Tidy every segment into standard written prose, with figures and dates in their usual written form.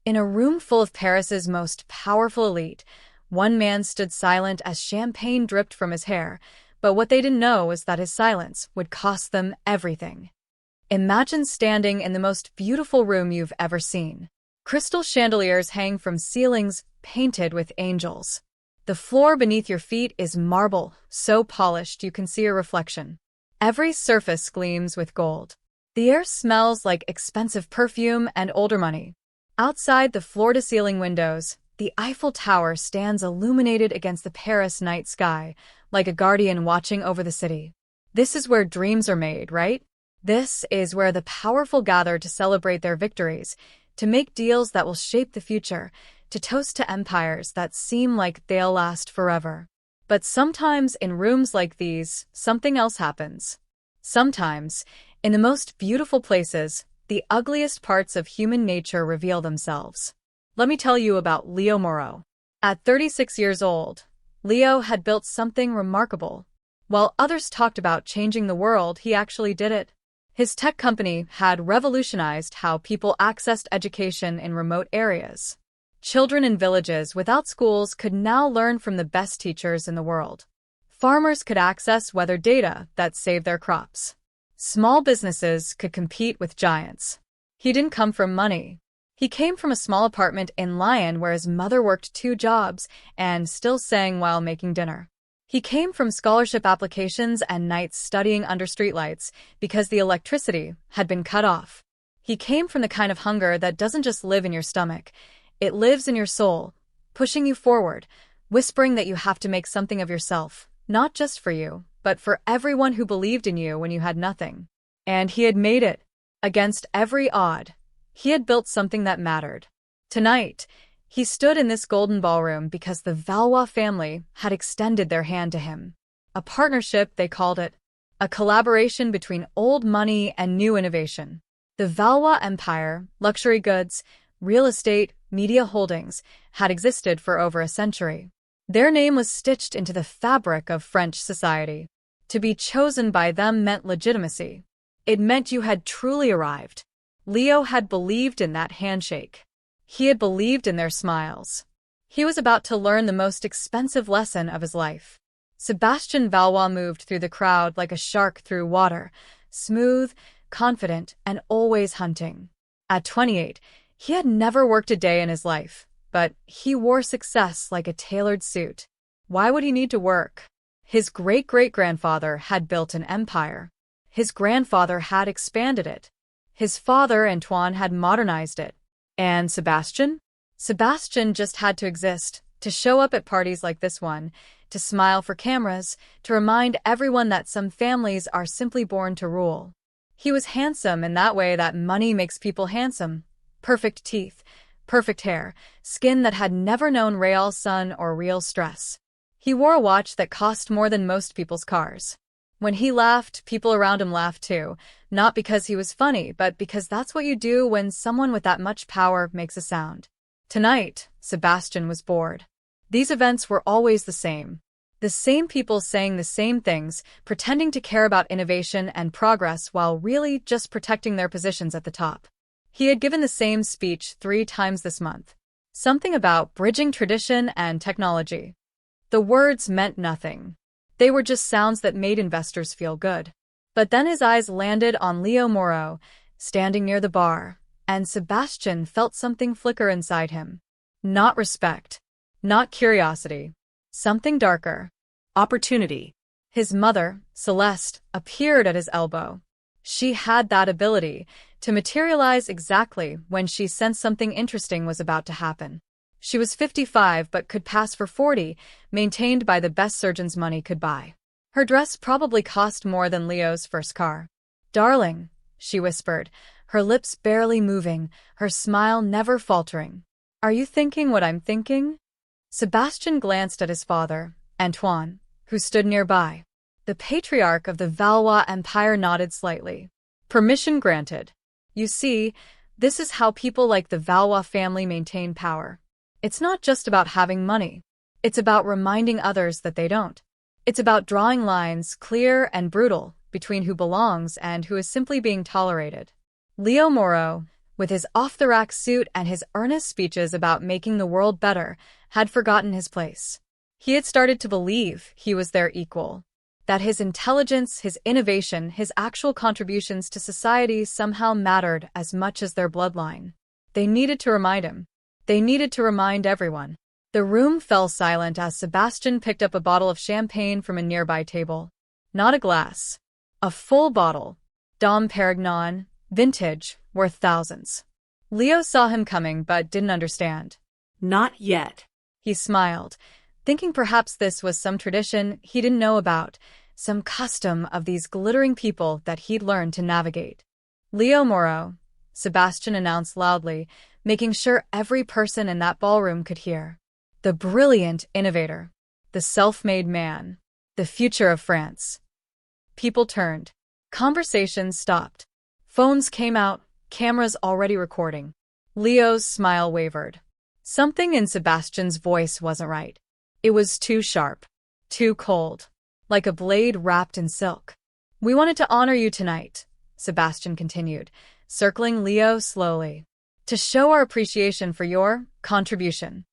In a room full of Paris's most powerful elite, one man stood silent as champagne dripped from his hair, but what they didn't know was that his silence would cost them everything. Imagine standing in the most beautiful room you've ever seen. Crystal chandeliers hang from ceilings painted with angels. The floor beneath your feet is marble, so polished you can see a reflection. Every surface gleams with gold. The air smells like expensive perfume and older money. Outside the floor-to-ceiling windows, the Eiffel Tower stands illuminated against the Paris night sky, like a guardian watching over the city. This is where dreams are made, right? This is where the powerful gather to celebrate their victories, to make deals that will shape the future, to toast to empires that seem like they'll last forever. But sometimes in rooms like these, something else happens. Sometimes, in the most beautiful places, the ugliest parts of human nature reveal themselves. Let me tell you about Leo Morrow. At 36 years old, Leo had built something remarkable. While others talked about changing the world, he actually did it. His tech company had revolutionized how people accessed education in remote areas. Children in villages without schools could now learn from the best teachers in the world. Farmers could access weather data that saved their crops. Small businesses could compete with giants. He didn't come from money. He came from a small apartment in Lyon where his mother worked 2 jobs and still sang while making dinner. He came from scholarship applications and nights studying under streetlights because the electricity had been cut off. He came from the kind of hunger that doesn't just live in your stomach. It lives in your soul, pushing you forward, whispering that you have to make something of yourself, not just for you, but for everyone who believed in you when you had nothing. And he had made it. Against every odd, he had built something that mattered. Tonight, he stood in this golden ballroom because the Valois family had extended their hand to him. A partnership, they called it. A collaboration between old money and new innovation. The Valois Empire, luxury goods, real estate, media holdings, had existed for over a century. Their name was stitched into the fabric of French society. To be chosen by them meant legitimacy. It meant you had truly arrived. Leo had believed in that handshake. He had believed in their smiles. He was about to learn the most expensive lesson of his life. Sébastien Valois moved through the crowd like a shark through water, smooth, confident, and always hunting. At 28, he had never worked a day in his life, but he wore success like a tailored suit. Why would he need to work? His great-great-grandfather had built an empire. His grandfather had expanded it. His father, Antoine, had modernized it. And Sébastien? Sébastien just had to exist, to show up at parties like this one, to smile for cameras, to remind everyone that some families are simply born to rule. He was handsome in that way that money makes people handsome. Perfect teeth, perfect hair, skin that had never known real sun or real stress. He wore a watch that cost more than most people's cars. When he laughed, people around him laughed too, not because he was funny, but because that's what you do when someone with that much power makes a sound. Tonight, Sébastien was bored. These events were always the same. The same people saying the same things, pretending to care about innovation and progress while really just protecting their positions at the top. He had given the same speech 3 times this month. Something about bridging tradition and technology. The words meant nothing. They were just sounds that made investors feel good. But then his eyes landed on Leo Morrow, standing near the bar, and Sébastien felt something flicker inside him. Not respect. Not curiosity. Something darker. Opportunity. His mother, Celeste, appeared at his elbow. She had that ability to materialize exactly when she sensed something interesting was about to happen. She was 55 but could pass for 40, maintained by the best surgeons money could buy. Her dress probably cost more than Leo's first car. "Darling," she whispered, her lips barely moving, her smile never faltering. "Are you thinking what I'm thinking?" Sébastien glanced at his father, Antoine, who stood nearby. The patriarch of the Valois Empire nodded slightly. "Permission granted. You see, this is how people like the Valois family maintain power. It's not just about having money. It's about reminding others that they don't. It's about drawing lines, clear and brutal, between who belongs and who is simply being tolerated." Leo Morrow, with his off-the-rack suit and his earnest speeches about making the world better, had forgotten his place. He had started to believe he was their equal, that his intelligence, his innovation, his actual contributions to society somehow mattered as much as their bloodline. They needed to remind him. They needed to remind everyone. The room fell silent as Sebastian picked up a bottle of champagne from a nearby table. Not a glass. A full bottle. Dom Perignon, vintage, worth thousands. Leo saw him coming but didn't understand. Not yet. He smiled, thinking perhaps this was some tradition he didn't know about, some custom of these glittering people that he'd learned to navigate. Leo Morrow, Sebastian announced loudly, making sure every person in that ballroom could hear. The brilliant innovator. The self-made man. The future of France. People turned. Conversations stopped. Phones came out, cameras already recording. Leo's smile wavered. Something in Sebastian's voice wasn't right. It was too sharp. Too cold. Like a blade wrapped in silk. "We wanted to honor you tonight," Sebastian continued, circling Leo slowly, "to show our appreciation for your contribution."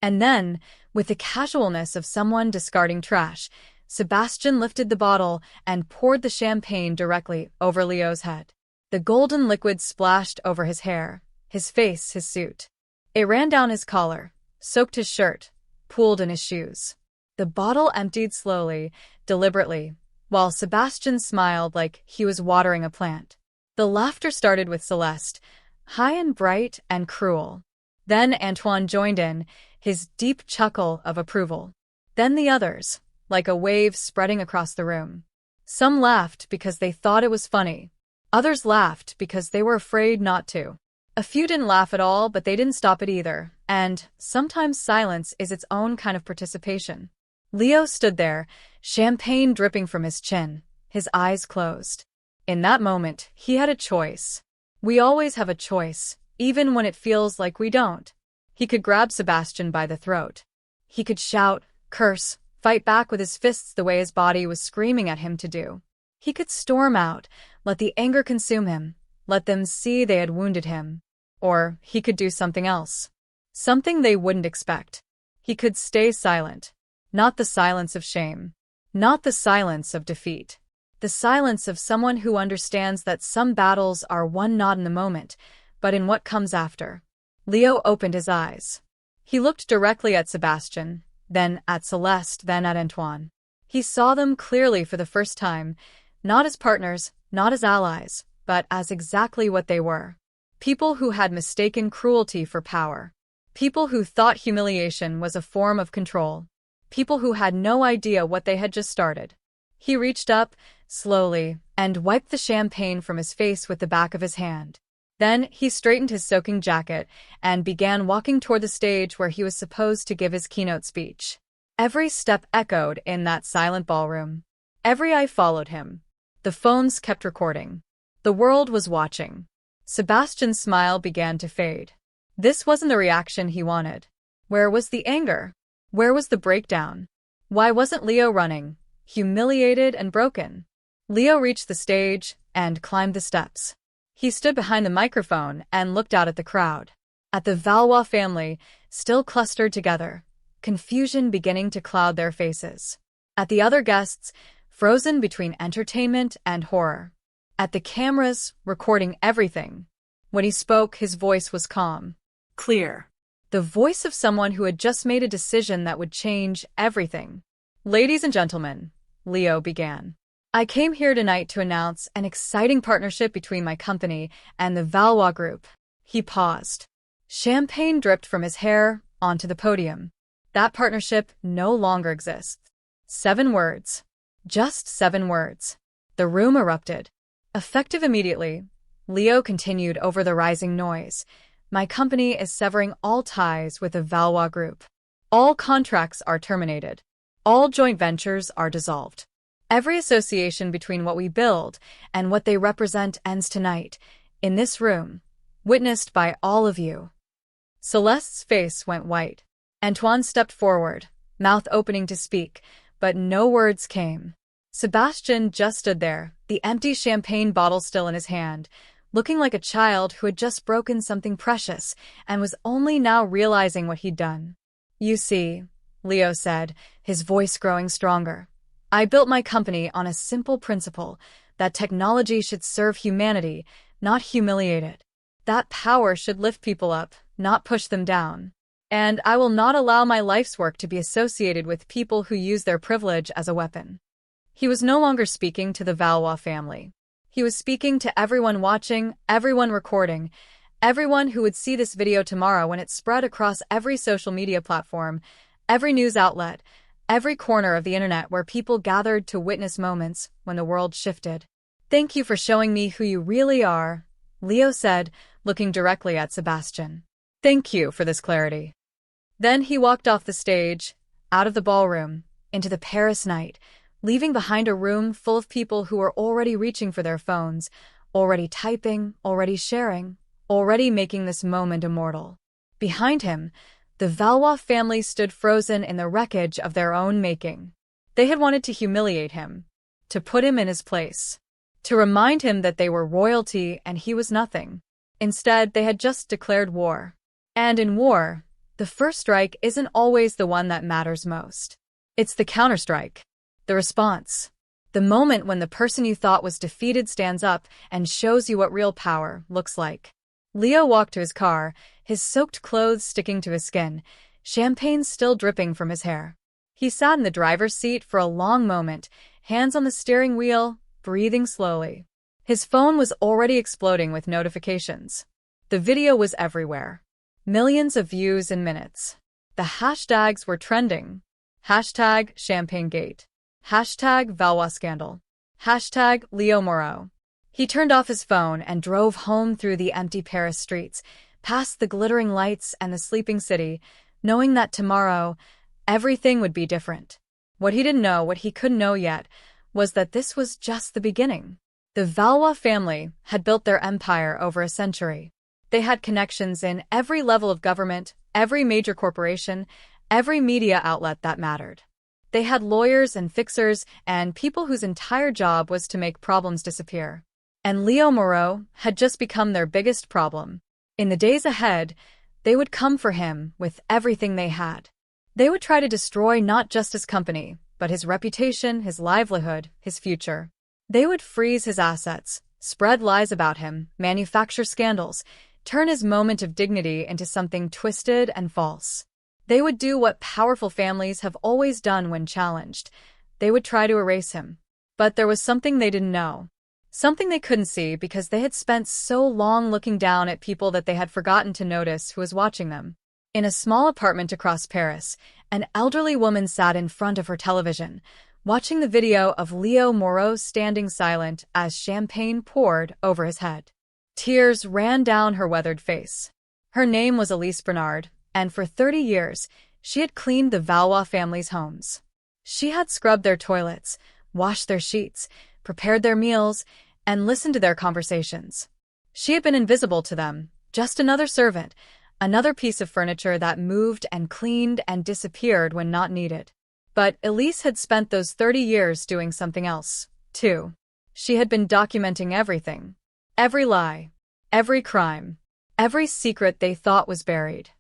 And then, with the casualness of someone discarding trash, Sebastian lifted the bottle and poured the champagne directly over Leo's head. The golden liquid splashed over his hair, his face, his suit. It ran down his collar, soaked his shirt, pooled in his shoes. The bottle emptied slowly, deliberately, while Sebastian smiled like he was watering a plant. The laughter started with Celeste, high and bright and cruel. Then Antoine joined in, his deep chuckle of approval. Then the others, like a wave spreading across the room. Some laughed because they thought it was funny. Others laughed because they were afraid not to. A few didn't laugh at all, but they didn't stop it either, and sometimes silence is its own kind of participation. Leo stood there, champagne dripping from his chin, his eyes closed. In that moment, he had a choice. We always have a choice, even when it feels like we don't. He could grab Sebastian by the throat. He could shout, curse, fight back with his fists the way his body was screaming at him to do. He could storm out, let the anger consume him, let them see they had wounded him. Or he could do something else. Something they wouldn't expect. He could stay silent. Not the silence of shame. Not the silence of defeat. The silence of someone who understands that some battles are won not in the moment, but in what comes after. Leo opened his eyes. He looked directly at Sebastian, then at Celeste, then at Antoine. He saw them clearly for the first time, not as partners, not as allies, but as exactly what they were. People who had mistaken cruelty for power. People who thought humiliation was a form of control. People who had no idea what they had just started. He reached up, slowly, and wiped the champagne from his face with the back of his hand. Then he straightened his soaking jacket and began walking toward the stage where he was supposed to give his keynote speech. Every step echoed in that silent ballroom. Every eye followed him. The phones kept recording. The world was watching. Sebastian's smile began to fade. This wasn't the reaction he wanted. Where was the anger? Where was the breakdown? Why wasn't Leo running, humiliated and broken? Leo reached the stage and climbed the steps. He stood behind the microphone and looked out at the crowd. At the Valois family, still clustered together, confusion beginning to cloud their faces. At the other guests, frozen between entertainment and horror. At the cameras, recording everything. When he spoke, his voice was calm. Clear. The voice of someone who had just made a decision that would change everything. "Ladies and gentlemen," Leo began. "I came here tonight to announce an exciting partnership between my company and the Valois Group." He paused. Champagne dripped from his hair onto the podium. That partnership no longer exists. 7 words. Just 7 words. The room erupted. Effective immediately, Leo continued over the rising noise. "My company is severing all ties with the Valois Group. All contracts are terminated. All joint ventures are dissolved. Every association between what we build and what they represent ends tonight, in this room, witnessed by all of you." Celeste's face went white. Antoine stepped forward, mouth opening to speak, but no words came. Sebastian just stood there, the empty champagne bottle still in his hand, looking like a child who had just broken something precious and was only now realizing what he'd done. "You see," Leo said, his voice growing stronger, "I built my company on a simple principle that technology should serve humanity, not humiliate it. That power should lift people up, not push them down. And I will not allow my life's work to be associated with people who use their privilege as a weapon." He was no longer speaking to the Valois family. He was speaking to everyone watching, everyone recording, everyone who would see this video tomorrow when it spread across every social media platform, every news outlet, every corner of the internet where people gathered to witness moments when the world shifted. "Thank you for showing me who you really are," Leo said, looking directly at Sebastian. "Thank you for this clarity." Then he walked off the stage, out of the ballroom, into the Paris night, leaving behind a room full of people who were already reaching for their phones, already typing, already sharing, already making this moment immortal. Behind him, the Valois family stood frozen in the wreckage of their own making. They had wanted to humiliate him, to put him in his place, to remind him that they were royalty and he was nothing. Instead, they had just declared war. And in war, the first strike isn't always the one that matters most. It's the counterstrike. The response. The moment when the person you thought was defeated stands up and shows you what real power looks like. Leo walked to his car, his soaked clothes sticking to his skin, champagne still dripping from his hair. He sat in the driver's seat for a long moment, hands on the steering wheel, breathing slowly. His phone was already exploding with notifications. The video was everywhere. Millions of views in minutes. The hashtags were trending. Hashtag ChampagneGate. Hashtag Valois Scandal. Hashtag Leo Morrow. He turned off his phone and drove home through the empty Paris streets, past the glittering lights and the sleeping city, knowing that tomorrow, everything would be different. What he didn't know, what he couldn't know yet, was that this was just the beginning. The Valois family had built their empire over a century. They had connections in every level of government, every major corporation, every media outlet that mattered. They had lawyers and fixers and people whose entire job was to make problems disappear. And Leo Morrow had just become their biggest problem. In the days ahead, they would come for him with everything they had. They would try to destroy not just his company, but his reputation, his livelihood, his future. They would freeze his assets, spread lies about him, manufacture scandals, turn his moment of dignity into something twisted and false. They would do what powerful families have always done when challenged. They would try to erase him. But there was something they didn't know. Something they couldn't see because they had spent so long looking down at people that they had forgotten to notice who was watching them. In a small apartment across Paris, an elderly woman sat in front of her television, watching the video of Leo Morrow standing silent as champagne poured over his head. Tears ran down her weathered face. Her name was Elise Bernard, and for 30 years, she had cleaned the Valois family's homes. She had scrubbed their toilets, washed their sheets, prepared their meals, and listened to their conversations. She had been invisible to them, just another servant, another piece of furniture that moved and cleaned and disappeared when not needed. But Elise had spent those 30 years doing something else, too. She had been documenting everything. Every lie, every crime, every secret they thought was buried.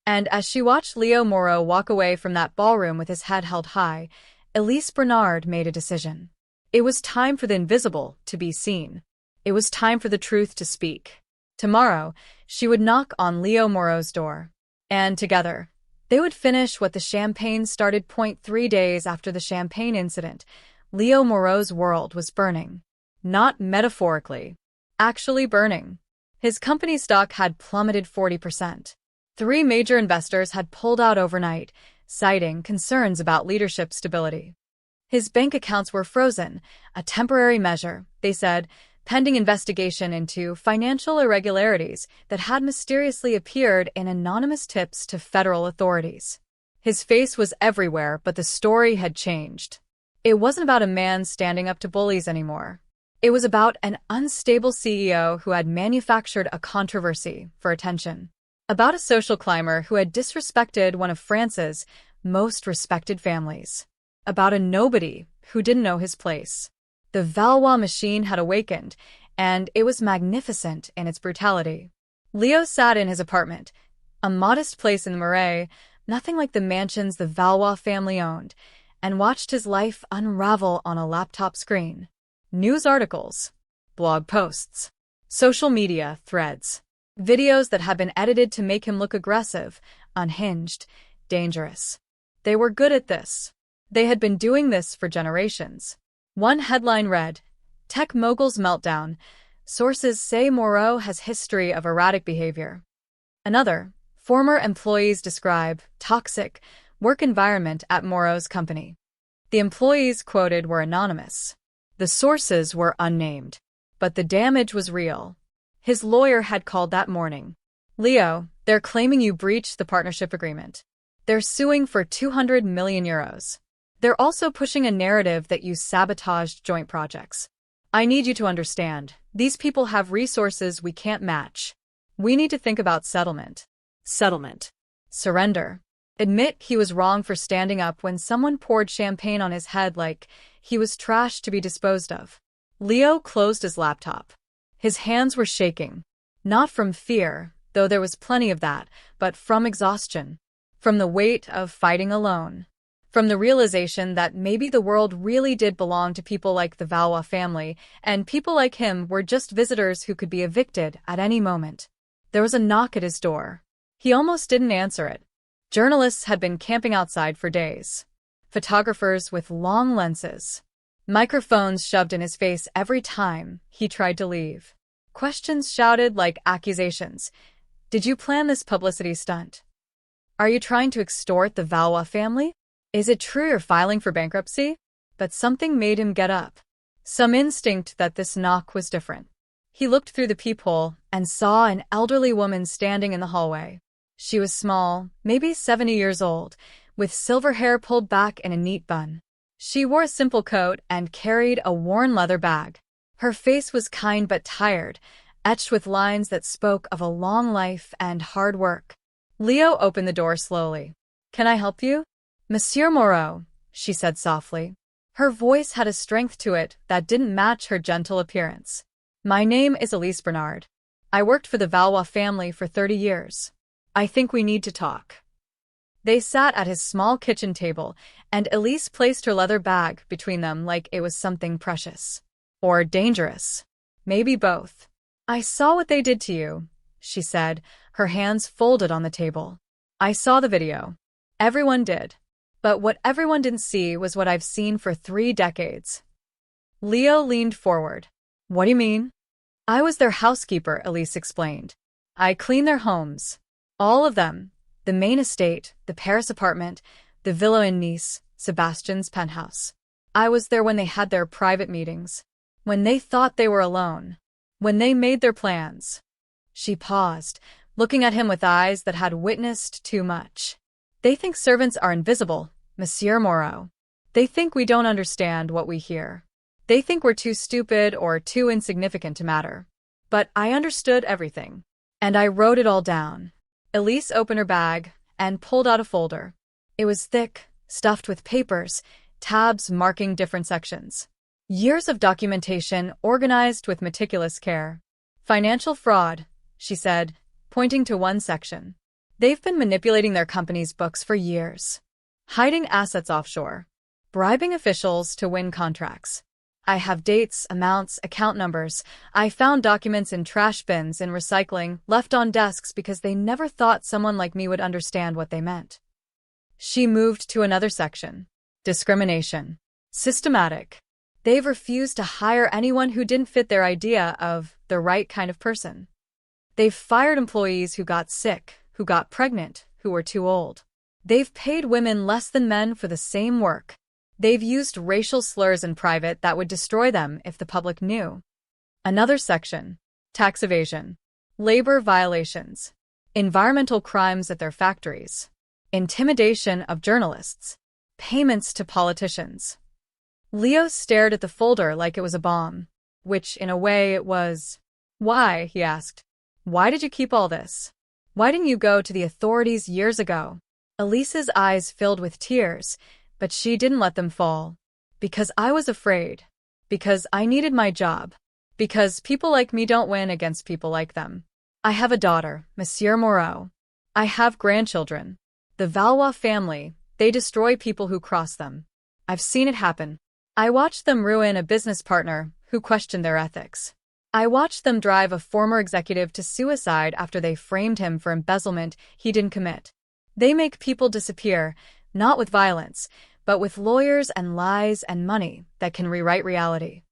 And as she watched Leo Morrow walk away from that ballroom with his head held high, Elise Bernard made a decision. It was time for the invisible to be seen. It was time for the truth to speak. Tomorrow, she would knock on Leo Morrow's door. And together, they would finish what the champagne started. 3 days after the champagne incident, Leo Morrow's world was burning. Not metaphorically. Actually burning. His company stock had plummeted 40%. 3 major investors had pulled out overnight, citing concerns about leadership stability. His bank accounts were frozen, a temporary measure, they said, pending investigation into financial irregularities that had mysteriously appeared in anonymous tips to federal authorities. His face was everywhere, but the story had changed. It wasn't about a man standing up to bullies anymore. It was about an unstable CEO who had manufactured a controversy for attention. About a social climber who had disrespected one of France's most respected families. About a nobody who didn't know his place. The Valois machine had awakened, and it was magnificent in its brutality. Leo sat in his apartment, a modest place in the Morrow, nothing like the mansions the Valois family owned, and watched his life unravel on a laptop screen. News articles, blog posts, social media threads, videos that had been edited to make him look aggressive, unhinged, dangerous. They were good at this. They had been doing this for generations. One headline read, "Tech mogul's meltdown. Sources say Morrow has history of erratic behavior." Another, "Former employees describe toxic work environment at Morrow's company." The employees quoted were anonymous. The sources were unnamed. But the damage was real. His lawyer had called that morning. "Leo, they're claiming you breached the partnership agreement. They're suing for 200 million euros. They're also pushing a narrative that you sabotaged joint projects. I need you to understand, these people have resources we can't match. We need to think about settlement." Settlement. Surrender. Admit he was wrong for standing up when someone poured champagne on his head like he was trash to be disposed of. Leo closed his laptop. His hands were shaking. Not from fear, though there was plenty of that, but from exhaustion. From the weight of fighting alone. From the realization that maybe the world really did belong to people like the Valois family, and people like him were just visitors who could be evicted at any moment. There was a knock at his door. He almost didn't answer it. Journalists had been camping outside for days. Photographers with long lenses. Microphones shoved in his face every time he tried to leave. Questions shouted like accusations. Did you plan this publicity stunt? Are you trying to extort the Valois family? Is it true you're filing for bankruptcy? But something made him get up. Some instinct that this knock was different. He looked through the peephole and saw an elderly woman standing in the hallway. She was small, maybe 70 years old, with silver hair pulled back in a neat bun. She wore a simple coat and carried a worn leather bag. Her face was kind but tired, etched with lines that spoke of a long life and hard work. Leo opened the door slowly. "Can I help you?" "Monsieur Morrow," she said softly. Her voice had a strength to it that didn't match her gentle appearance. "My name is Elise Bernard. I worked for the Valois family for 30 years. I think we need to talk." They sat at his small kitchen table, and Elise placed her leather bag between them like it was something precious. Or dangerous. Maybe both. "I saw what they did to you," she said, her hands folded on the table. "I saw the video. Everyone did. But what everyone didn't see was what I've seen for 3 decades. Leo leaned forward. "What do you mean?" "I was their housekeeper," Elise explained. "I cleaned their homes. All of them. The main estate, the Paris apartment, the villa in Nice, Sebastian's penthouse. I was there when they had their private meetings. When they thought they were alone. When they made their plans." She paused, looking at him with eyes that had witnessed too much. "They think servants are invisible, Monsieur Morrow. They think we don't understand what we hear. They think we're too stupid or too insignificant to matter. But I understood everything. And I wrote it all down." Elise opened her bag and pulled out a folder. It was thick, stuffed with papers, tabs marking different sections. Years of documentation organized with meticulous care. "Financial fraud," she said, pointing to one section. "They've been manipulating their company's books for years. Hiding assets offshore. Bribing officials to win contracts. I have dates, amounts, account numbers. I found documents in trash bins in recycling, left on desks because they never thought someone like me would understand what they meant." She moved to another section. Discrimination. Systematic. They've refused to hire anyone who didn't fit their idea of the right kind of person. They've fired employees who got sick, who got pregnant, who were too old. They've paid women less than men for the same work. They've used racial slurs in private that would destroy them if the public knew. Another section. Tax evasion. Labor violations. Environmental crimes at their factories. Intimidation of journalists. Payments to politicians. Leo stared at the folder like it was a bomb, which in a way it was. "Why?" he asked. "Why did you keep all this? Why didn't you go to the authorities years ago?" Elise's eyes filled with tears, but she didn't let them fall. "Because I was afraid. Because I needed my job. Because people like me don't win against people like them. I have a daughter, Monsieur Morrow. I have grandchildren. The Valois family, they destroy people who cross them. I've seen it happen. I watched them ruin a business partner who questioned their ethics. I watched them drive a former executive to suicide after they framed him for embezzlement he didn't commit. They make people disappear, not with violence, but with lawyers and lies and money that can rewrite reality.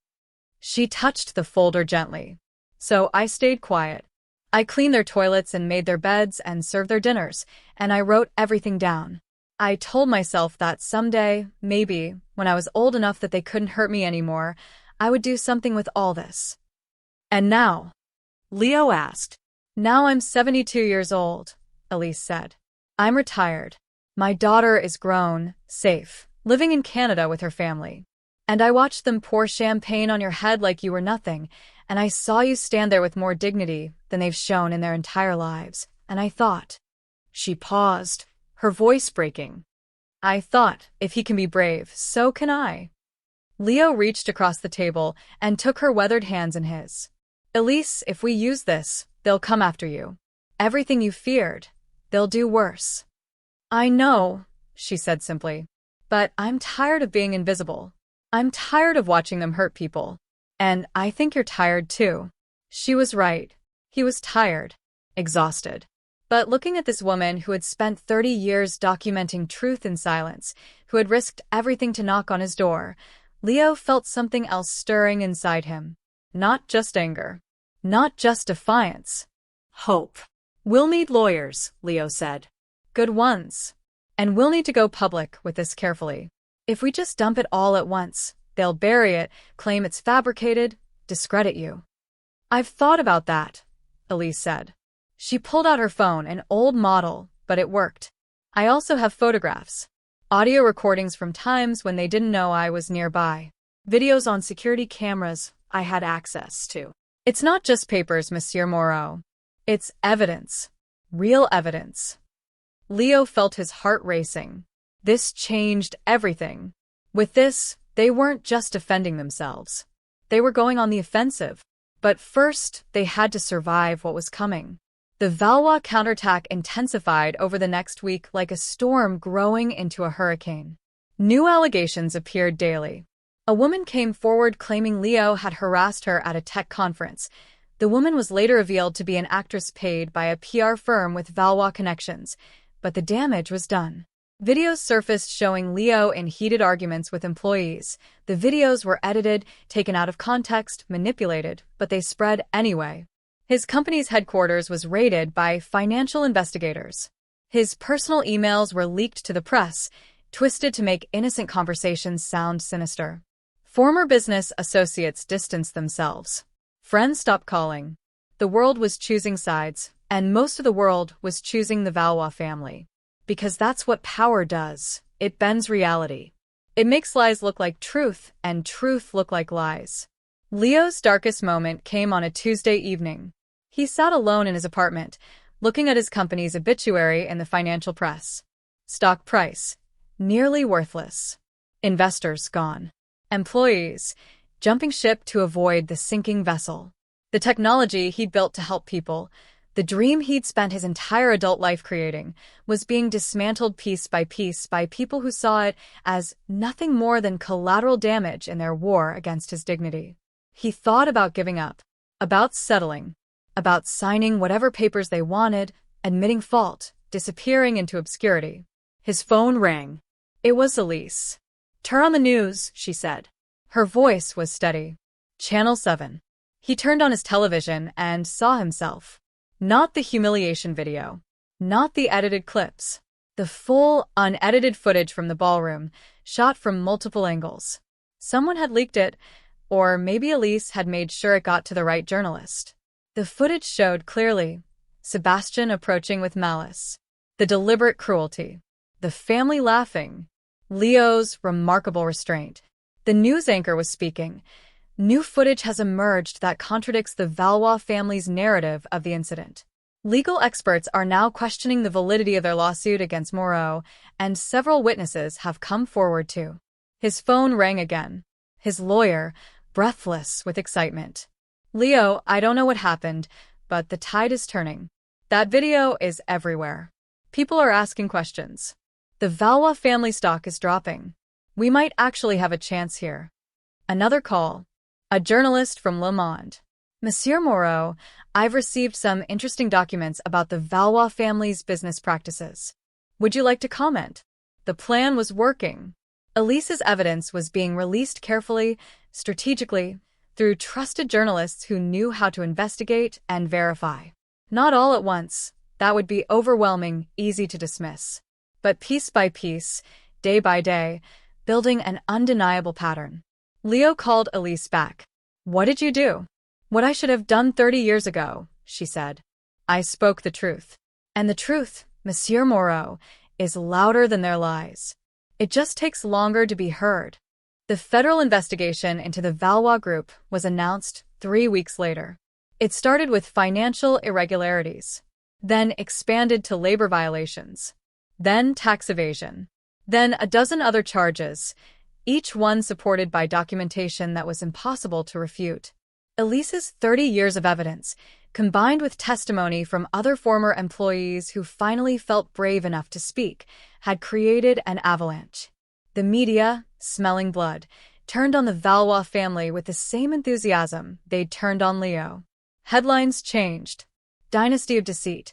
She touched the folder gently. So I stayed quiet. I cleaned their toilets and made their beds and served their dinners, and I wrote everything down. I told myself that someday, maybe, when I was old enough that they couldn't hurt me anymore, I would do something with all this. And now? Leo asked. Now I'm 72 years old, Elise said. I'm retired. My daughter is grown, safe, living in Canada with her family. And I watched them pour champagne on your head like you were nothing, and I saw you stand there with more dignity than they've shown in their entire lives, and I thought. She paused, her voice breaking. I thought, if he can be brave, so can I. Leo reached across the table and took her weathered hands in his. Elise, if we use this, they'll come after you. Everything you feared, they'll do worse. I know, she said simply, but I'm tired of being invisible. I'm tired of watching them hurt people. And I think you're tired too. She was right. He was tired, exhausted. But looking at this woman who had spent 30 years documenting truth in silence, who had risked everything to knock on his door, Leo felt something else stirring inside him. Not just anger. Not just defiance. Hope. We'll need lawyers, Leo said. Good ones. And we'll need to go public with this carefully. If we just dump it all at once, they'll bury it, claim it's fabricated, discredit you. I've thought about that, Elise said. She pulled out her phone, an old model, but it worked. I also have photographs. Audio recordings from times when they didn't know I was nearby. Videos on security cameras I had access to. It's not just papers, Monsieur Morrow. It's evidence. Real evidence. Leo felt his heart racing. This changed everything. With this, they weren't just defending themselves. They were going on the offensive. But first, they had to survive what was coming. The Valois counterattack intensified over the next week like a storm growing into a hurricane. New allegations appeared daily. A woman came forward claiming Leo had harassed her at a tech conference. The woman was later revealed to be an actress paid by a PR firm with Valois connections, but the damage was done. Videos surfaced showing Leo in heated arguments with employees. The videos were edited, taken out of context, manipulated, but they spread anyway. His company's headquarters was raided by financial investigators. His personal emails were leaked to the press, twisted to make innocent conversations sound sinister. Former business associates distanced themselves. Friends stopped calling. The world was choosing sides, and most of the world was choosing the Valois family. Because that's what power does. It bends reality. It makes lies look like truth, and truth look like lies. Leo's darkest moment came on a Tuesday evening. He sat alone in his apartment, looking at his company's obituary in the financial press. Stock price, nearly worthless. Investors gone. Employees, jumping ship to avoid the sinking vessel. The technology he'd built to help people, the dream he'd spent his entire adult life creating, was being dismantled piece by people who saw it as nothing more than collateral damage in their war against his dignity. He thought about giving up, about settling, about signing whatever papers they wanted, admitting fault, disappearing into obscurity. His phone rang. It was Elise. "Turn on the news," she said. Her voice was steady. Channel 7. He turned on his television and saw himself. Not the humiliation video. Not the edited clips. The full, unedited footage from the ballroom, shot from multiple angles. Someone had leaked it, or maybe Elise had made sure it got to the right journalist. The footage showed clearly Sebastian approaching with malice, the deliberate cruelty, the family laughing, Leo's remarkable restraint. The news anchor was speaking. New footage has emerged that contradicts the Valois family's narrative of the incident. Legal experts are now questioning the validity of their lawsuit against Morrow, and several witnesses have come forward too. His phone rang again. His lawyer, breathless with excitement. Leo, I don't know what happened, but the tide is turning. That video is everywhere. People are asking questions. The Valois family stock is dropping. We might actually have a chance here. Another call. A journalist from Le Monde. Monsieur Morrow, I've received some interesting documents about the Valois family's business practices. Would you like to comment? The plan was working. Elise's evidence was being released carefully, strategically, through trusted journalists who knew how to investigate and verify. Not all at once. That would be overwhelming, easy to dismiss. But piece by piece, day by day, building an undeniable pattern. Leo called Elise back. What did you do? What I should have done 30 years ago, she said. I spoke the truth. And the truth, Monsieur Morrow, is louder than their lies. It just takes longer to be heard. The federal investigation into the Valois Group was announced 3 weeks later. It started with financial irregularities, then expanded to labor violations, then tax evasion, then a dozen other charges, each one supported by documentation that was impossible to refute. Elise's 30 years of evidence, combined with testimony from other former employees who finally felt brave enough to speak, had created an avalanche. The media, smelling blood, turned on the Valois family with the same enthusiasm they'd turned on Leo. Headlines changed. Dynasty of deceit.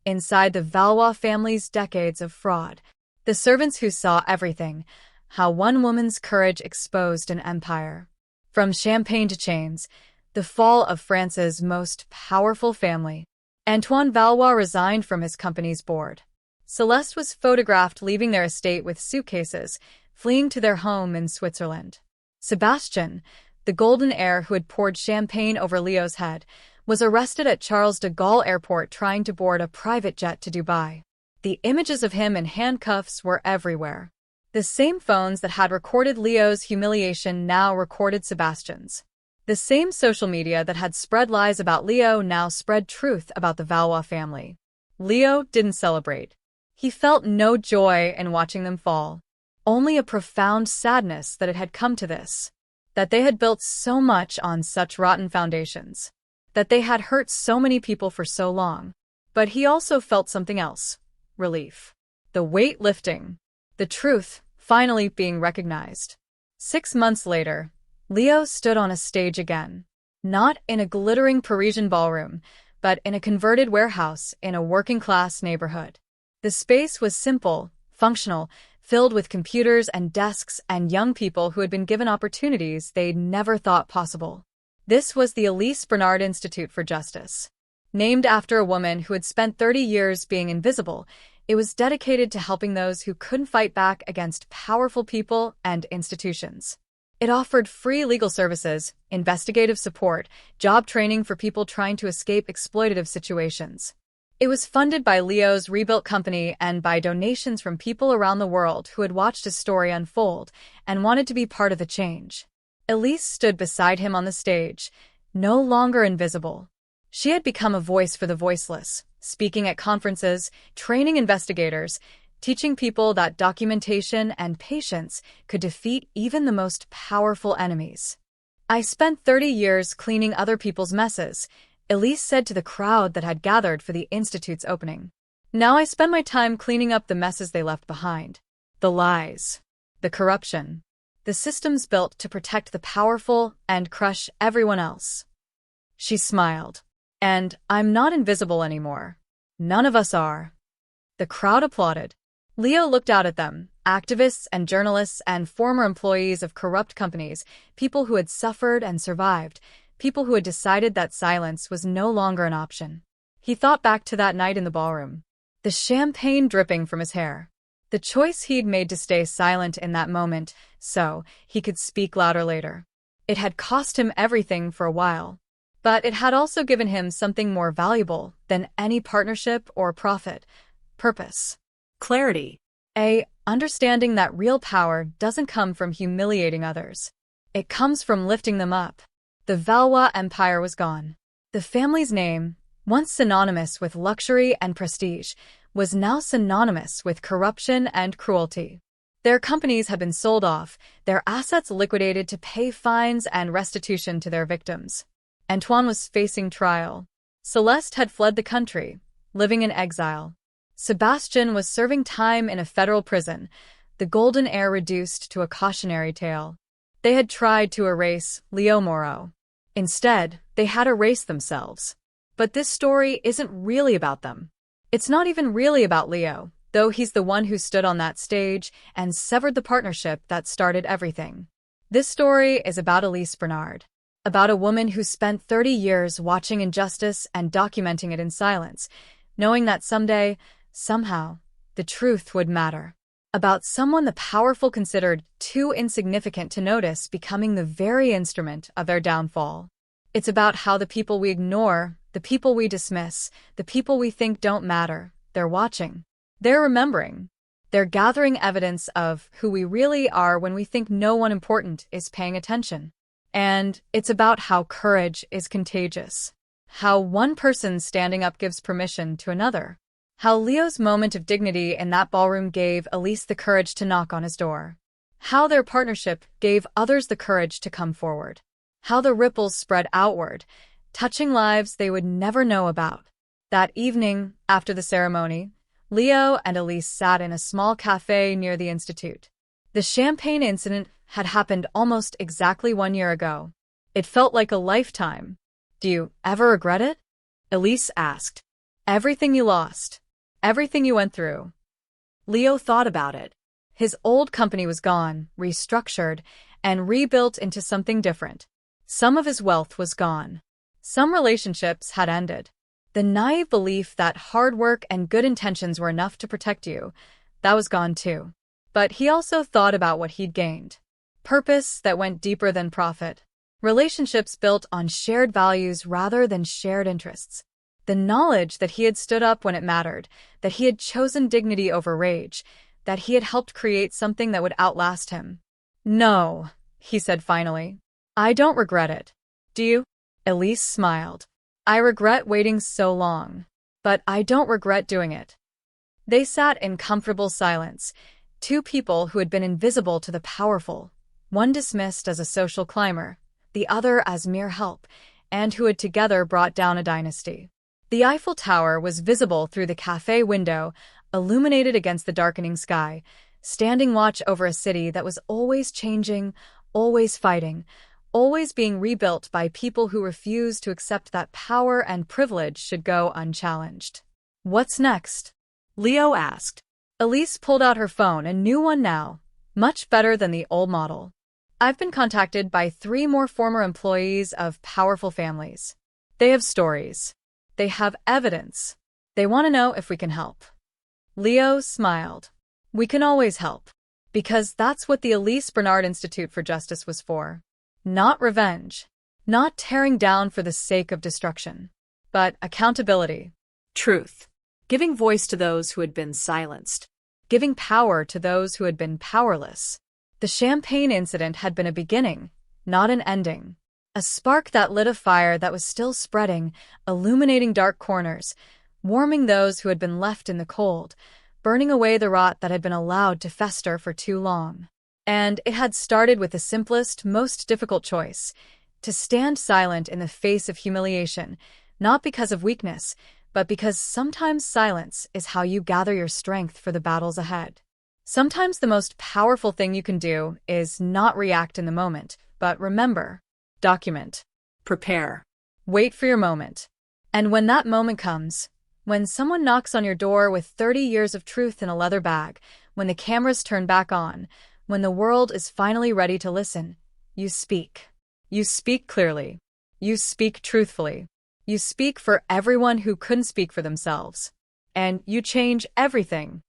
Inside the Valois family's decades of fraud. The servants who saw everything. How one woman's courage exposed an empire. From champagne to chains. The fall of France's most powerful family. Antoine Valois resigned from his company's board. Celeste was photographed leaving their estate with suitcases, fleeing to their home in Switzerland. Sebastian, the golden heir who had poured champagne over Leo's head, was arrested at Charles de Gaulle Airport trying to board a private jet to Dubai. The images of him in handcuffs were everywhere. The same phones that had recorded Leo's humiliation now recorded Sebastian's. The same social media that had spread lies about Leo now spread truth about the Valois family. Leo didn't celebrate. He felt no joy in watching them fall. Only a profound sadness that it had come to this. That they had built so much on such rotten foundations. That they had hurt so many people for so long. But he also felt something else. Relief. The weight lifting. The truth finally being recognized. 6 months later, Leo stood on a stage again. Not in a glittering Parisian ballroom, but in a converted warehouse in a working-class neighborhood. The space was simple, functional, filled with computers and desks and young people who had been given opportunities they'd never thought possible. This was the Elise Bernard Institute for Justice. Named after a woman who had spent 30 years being invisible, it was dedicated to helping those who couldn't fight back against powerful people and institutions. It offered free legal services, investigative support, job training for people trying to escape exploitative situations. It was funded by Leo's rebuilt company and by donations from people around the world who had watched his story unfold and wanted to be part of the change. Elise stood beside him on the stage, no longer invisible. She had become a voice for the voiceless, speaking at conferences, training investigators, teaching people that documentation and patience could defeat even the most powerful enemies. I spent 30 years cleaning other people's messes, Elise said to the crowd that had gathered for the Institute's opening. Now I spend my time cleaning up the messes they left behind. The lies. The corruption. The systems built to protect the powerful and crush everyone else. She smiled. And I'm not invisible anymore. None of us are. The crowd applauded. Leo looked out at them, activists and journalists and former employees of corrupt companies, people who had suffered and survived, people who had decided that silence was no longer an option. He thought back to that night in the ballroom. The champagne dripping from his hair. The choice he'd made to stay silent in that moment, so he could speak louder later. It had cost him everything for a while. But it had also given him something more valuable than any partnership or profit. Purpose. Clarity. A understanding that real power doesn't come from humiliating others. It comes from lifting them up. The Valois Empire was gone. The family's name, once synonymous with luxury and prestige, was now synonymous with corruption and cruelty. Their companies had been sold off, their assets liquidated to pay fines and restitution to their victims. Antoine was facing trial. Celeste had fled the country, living in exile. Sebastian was serving time in a federal prison, the golden heir reduced to a cautionary tale. They had tried to erase Leo Morrow. Instead, they had erased themselves. But this story isn't really about them. It's not even really about Leo, though he's the one who stood on that stage and severed the partnership that started everything. This story is about Elise Bernard, about a woman who spent 30 years watching injustice and documenting it in silence, knowing that someday, somehow, the truth would matter. About someone the powerful considered too insignificant to notice becoming the very instrument of their downfall. It's about how the people we ignore, the people we dismiss, the people we think don't matter, they're watching. They're remembering. They're gathering evidence of who we really are when we think no one important is paying attention. And it's about how courage is contagious. How one person standing up gives permission to another. How Leo's moment of dignity in that ballroom gave Elise the courage to knock on his door. How their partnership gave others the courage to come forward. How the ripples spread outward, touching lives they would never know about. That evening, after the ceremony, Leo and Elise sat in a small cafe near the Institute. The champagne incident had happened almost exactly 1 year ago. It felt like a lifetime. Do you ever regret it? Elise asked. Everything you lost. Everything you went through. Leo thought about it. His old company was gone, restructured, and rebuilt into something different. Some of his wealth was gone. Some relationships had ended. The naive belief that hard work and good intentions were enough to protect you, that was gone too. But he also thought about what he'd gained. Purpose that went deeper than profit. Relationships built on shared values rather than shared interests. The knowledge that he had stood up when it mattered, that he had chosen dignity over rage, that he had helped create something that would outlast him. No, he said finally. I don't regret it. Do you? Elise smiled. I regret waiting so long. But I don't regret doing it. They sat in comfortable silence, two people who had been invisible to the powerful, one dismissed as a social climber, the other as mere help, and who had together brought down a dynasty. The Eiffel Tower was visible through the cafe window, illuminated against the darkening sky, standing watch over a city that was always changing, always fighting, always being rebuilt by people who refused to accept that power and privilege should go unchallenged. What's next? Leo asked. Elise pulled out her phone, a new one now, much better than the old model. I've been contacted by 3 more former employees of powerful families. They have stories. They have evidence. They want to know if we can help. Leo smiled. We can always help. Because that's what the Elise Bernard Institute for Justice was for. Not revenge. Not tearing down for the sake of destruction. But accountability. Truth. Giving voice to those who had been silenced. Giving power to those who had been powerless. The champagne incident had been a beginning, not an ending. A spark that lit a fire that was still spreading, illuminating dark corners, warming those who had been left in the cold, burning away the rot that had been allowed to fester for too long. And it had started with the simplest, most difficult choice, to stand silent in the face of humiliation, not because of weakness, but because sometimes silence is how you gather your strength for the battles ahead. Sometimes the most powerful thing you can do is not react in the moment, but remember. Document. Prepare. Wait for your moment. And when that moment comes, when someone knocks on your door with 30 years of truth in a leather bag, when the cameras turn back on, when the world is finally ready to listen, you speak. You speak clearly. You speak truthfully. You speak for everyone who couldn't speak for themselves. And you change everything.